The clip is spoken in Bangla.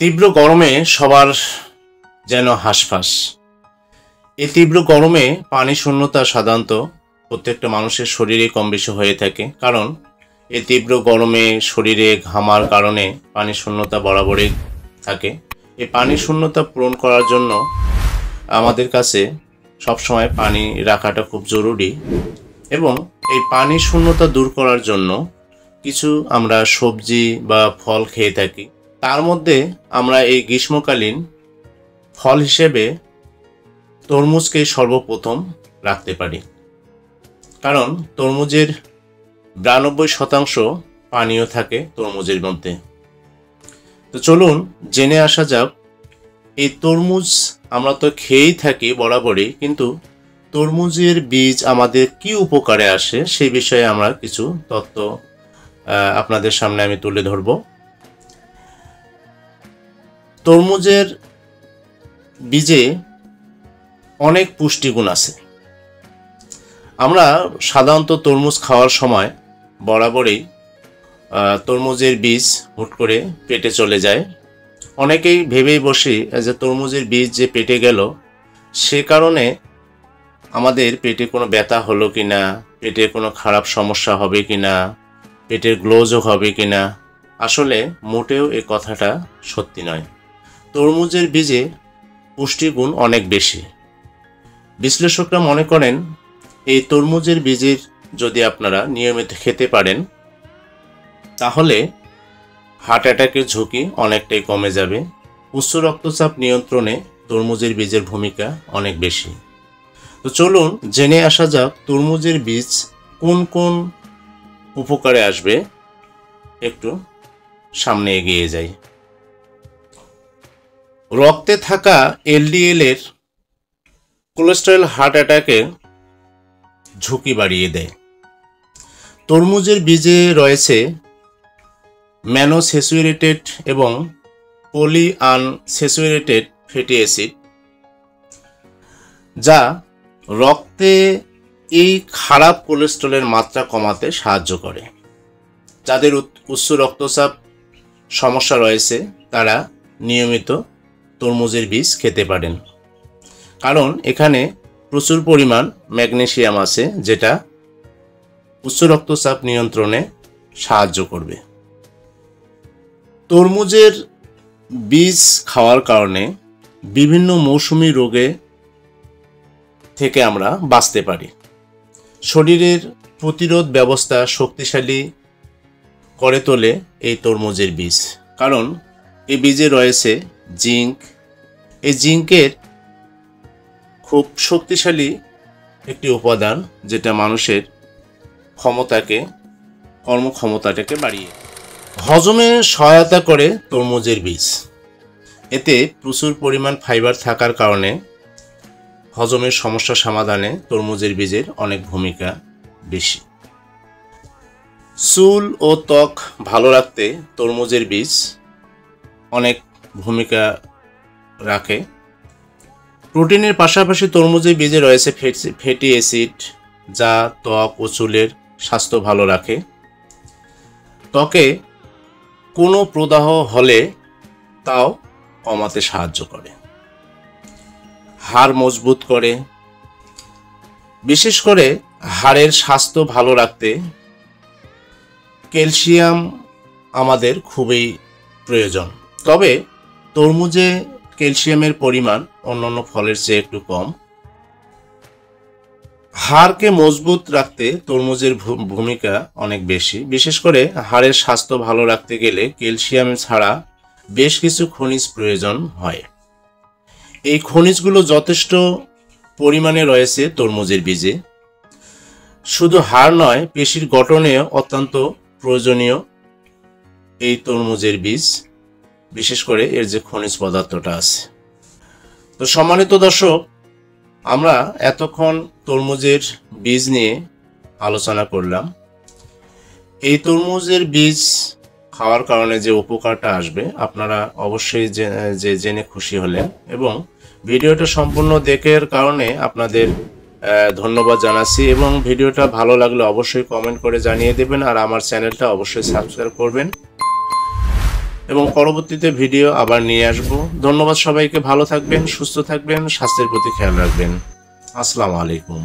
তীব্র গরমে সবার যেন হাঁসফাঁস। এই তীব্র গরমে পানি শূন্যতা সাধারণত প্রত্যেকটা মানুষের শরীরে কম বেশি হয়ে থাকে, কারণ এই তীব্র গরমে শরীরে ঘামার কারণে পানি শূন্যতা বরাবরই থাকে। এই পানি শূন্যতা পূরণ করার জন্য আমাদের কাছে সবসময় পানি রাখাটা খুব জরুরি, এবং এই পানি শূন্যতা দূর করার জন্য কিছু আমরা সবজি বা ফল খেয়ে থাকি। তার মধ্যে আমরা এই গ্রীষ্মকালীন ফল হিসেবে তরমুজকে সর্বপ্রথম রাখতে পারি, কারণ তরমুজের 92% পানীয় থাকে তরমুজের মধ্যে। তো চলুন জেনে আসা যাক, এই তরমুজ আমরা তো খেয়েই থাকি বরাবরই, কিন্তু তরমুজের বীজ আমাদের কি উপকারে আসে সেই বিষয়ে আমরা কিছু তথ্য আপনাদের সামনে আমি তুলে ধরব। তরমুজের বীজে অনেক পুষ্টিগুণ আছে। আমরা সাধারণত তরমুজ খাওয়ার সময় বরাবরই তরমুজের বীজ হুট করে পেটে চলে যায়। অনেকেই ভেবেই বসি যে তরমুজের বীজ যে পেটে গেল, সে কারণে আমাদের পেটে কোনো ব্যথা হলো কিনা, পেটে কোনো খারাপ সমস্যা হবে কিনা, পেটের গ্লোজও হবে কিনা। আসলে মোটেও এই কথাটা সত্যি নয়। তরমুজের বীজে পুষ্টিগুণ অনেক বেশি। বিশ্লেষকরা মনে করেন এই তরমুজের বীজের যদি আপনারা নিয়মিত খেতে পারেন, তাহলে হার্ট অ্যাটাকের ঝুঁকি অনেকটাই কমে যাবে। উচ্চ রক্তচাপ নিয়ন্ত্রণে তরমুজের বীজের ভূমিকা অনেক বেশি। তো চলুন জেনে আসা যাক তরমুজের বীজ কোন কোন উপকারে আসবে। একটু সামনে এগিয়ে যাই। রক্তে থাকা এলডিএল এর কোলেস্টেরল হার্ট অ্যাটাকের ঝুঁকি বাড়িয়ে দেয়। তরমুজের বীজে রয়েছে ম্যানোস্যাচুরেটেড এবং পলিআনস্যাচুরেটেড ফ্যাটি অ্যাসিড, যা রক্তে এই খারাপ কোলেস্টেরলের মাত্রা কমাতে সাহায্য করে। যাদের উচ্চ রক্তচাপ সমস্যা রয়েছে তারা নিয়মিত তরমুজের বীজ খেতে পারেন, কারণ এখানে প্রচুর পরিমাণ ম্যাগনেসিয়াম আছে, যেটা উচ্চ রক্তচাপ নিয়ন্ত্রণে সাহায্য করবে। তরমুজের বীজ খাওয়ার কারণে বিভিন্ন মৌসুমী রোগে থেকে আমরা বাঁচতে পারি। শরীরের প্রতিরোধ ব্যবস্থা শক্তিশালী করে তোলে এই তরমুজের বীজ, কারণ এই বীজে রয়েছে জিঙ্ক। এই জিঙ্কের খুব শক্তিশালী একটি উপাদান, যেটা মানুষের কর্মক্ষমতাটাকে বাড়িয়ে হজমে সহায়তা করে তরমুজের বীজ। এতে প্রচুর পরিমাণ ফাইবার থাকার কারণে হজমের সমস্যা সমাধানে তরমুজের বীজের অনেক ভূমিকা বেশি। চুল ও ত্বক ভালো রাখতে তরমুজের বীজ অনেক ভূমিকা রাখে। প্রোটিনের পাশাপাশি তরমুজের বীজে রয়েছে ফ্যাটি অ্যাসিড, যা ত্বক ও চুলের স্বাস্থ্য ভালো রাখে। ত্বকে কোনো প্রদাহ হলে তাও কমাতে সাহায্য করে। হাড় মজবুত করে। বিশেষ করে হাড়ের স্বাস্থ্য ভালো রাখতে ক্যালসিয়াম আমাদের খুবই প্রয়োজন। তবে তরমুজে ক্যালসিয়ামের পরিমাণ অন্যান্য ফলের চেয়ে একটু কম। হাড়কে মজবুত রাখতে তরমুজের ভূমিকা অনেক বেশি। বিশেষ করে হাড়ের স্বাস্থ্য ভালো রাখতে গেলে ক্যালসিয়াম ছাড়া বেশ কিছু খনিজ প্রয়োজন হয়। এই খনিজগুলো যথেষ্ট পরিমাণে রয়েছে তরমুজের বীজে। শুধু হাড় নয়, পেশির গঠনে অত্যন্ত প্রয়োজনীয় এই তরমুজের বীজ, বিশেষ করে এর যে খনিজ পদার্থটা আছে। তো সম্মানিত দর্শক, আমরা এতক্ষণ তরমুজের বীজ নিয়ে আলোচনা করলাম। এই তরমুজের বীজ খাওয়ার কারণে যে উপকারটা আসবে আপনারা অবশ্যই জেনে খুশি হলেন, এবং ভিডিওটা সম্পূর্ণ দেখার কারণে আপনাদের ধন্যবাদ জানাচ্ছি। এবং ভিডিওটা ভালো লাগলে অবশ্যই কমেন্ট করে জানিয়ে দেবেন, আর আমার চ্যানেলটা অবশ্যই সাবস্ক্রাইব করবেন। এবং পরবর্তীতে ভিডিও আবার নিয়ে আসব। ধন্যবাদ সবাইকে, ভালো থাকবেন, সুস্থ থাকবেন, স্বাস্থ্যের প্রতি খেয়াল রাখবেন। আসসালামু আলাইকুম।